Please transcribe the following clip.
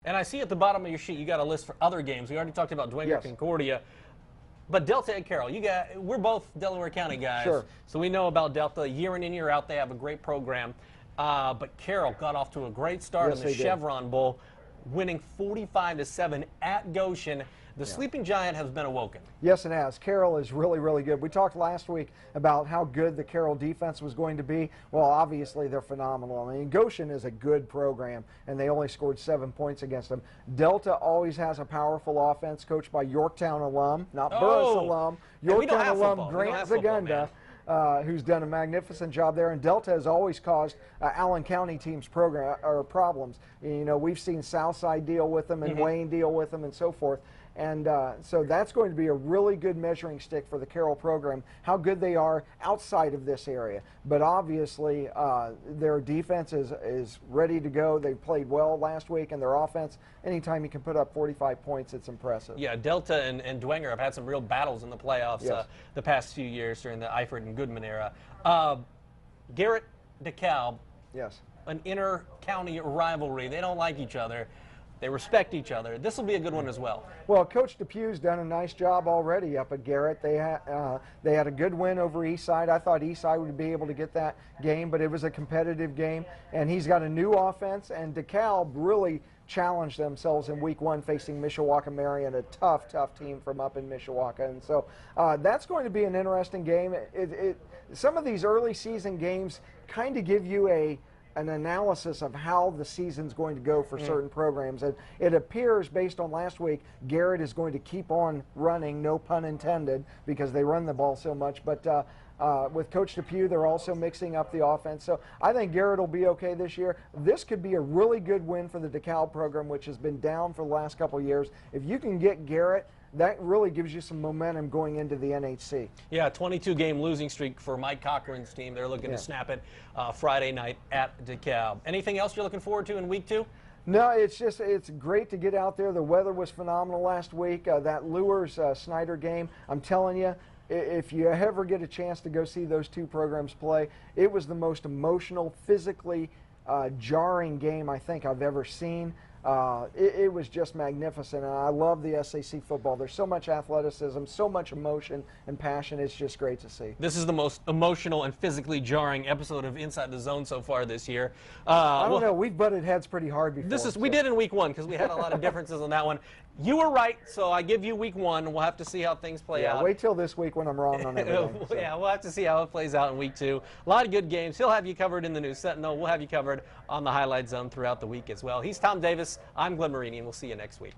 And I see at the bottom of your sheet you got a list for other games. We already talked about Dwenger, Yes. Concordia. But Delta and Carroll, we're both Delaware County guys, Sure. so we know about Delta. Year in and year out, they have a great program. But Carroll got off to a great start Yes, in the they did. Chevron Bowl, winning 45-7 at Goshen. The sleeping giant has been awoken. Yes, it has. Carroll is really, really good. We talked last week about how good the Carroll defense was going to be. Well, obviously, they're phenomenal. I mean, Goshen is a good program, and they only scored 7 points against them. Delta always has a powerful offense coached by Yorktown alum, not Burris alum, Yorktown alum Grant Zagunda. Who's done a magnificent job there, and Delta has always caused Allen County teams problems. You know, we've seen Southside deal with them and Wayne deal with them and so forth. And so that's going to be a really good measuring stick for the Carroll program, how good they are outside of this area. But obviously, their defense is ready to go. They played well last week, and their offense, anytime you can put up 45 points, it's impressive. Yeah, Delta and Dwenger have had some real battles in the playoffs Yes. the past few years during the Eifert and Goodman era. Garrett, DeKalb, Yes. an inter-county rivalry. They don't like each other. They respect each other. This will be a good one as well. Well, Coach Depew's done a nice job already up at Garrett. They had a good win over Eastside. I thought Eastside would be able to get that game, but it was a competitive game. And he's got a new offense, and DeKalb really challenged themselves in week 1 facing Mishawaka Marion, a tough, tough team from up in Mishawaka. And so that's going to be an interesting game. Some of these early season games kind of give you an analysis of how the season's going to go for certain programs. And it appears, based on last week, Garrett is going to keep on running, no pun intended, because they run the ball so much. But with Coach Depew, they're also mixing up the offense. So I think Garrett will be okay this year. This could be a really good win for the DeKalb program, which has been down for the last couple of years. If you can get Garrett, that really gives you some momentum going into the NHC. Yeah, 22-game losing streak for Mike Cochran's team. They're looking to snap it Friday night at DeKalb. Anything else you're looking forward to in week 2? No, it's great to get out there. The weather was phenomenal last week. That Lures Snyder game, I'm telling you, if you ever get a chance to go see those two programs play, it was the most emotional, physically jarring game I think I've ever seen. It was just magnificent, and I love the SAC football. There's so much athleticism, so much emotion and passion. It's just great to see. This is the most emotional and physically jarring episode of Inside the Zone so far this year. I don't know. We've butted heads pretty hard before. We did in week 1 because we had a lot of differences on that one. You were right, so I give you week 1. We'll have to see how things play out. Wait till this week when I'm wrong on everything. So. Yeah, we'll have to see how it plays out in week 2. A lot of good games. He'll have you covered in the News Sentinel. We'll have you covered on the Highlight Zone throughout the week as well. He's Tom Davis. I'm Glenn Marini, and we'll see you next week.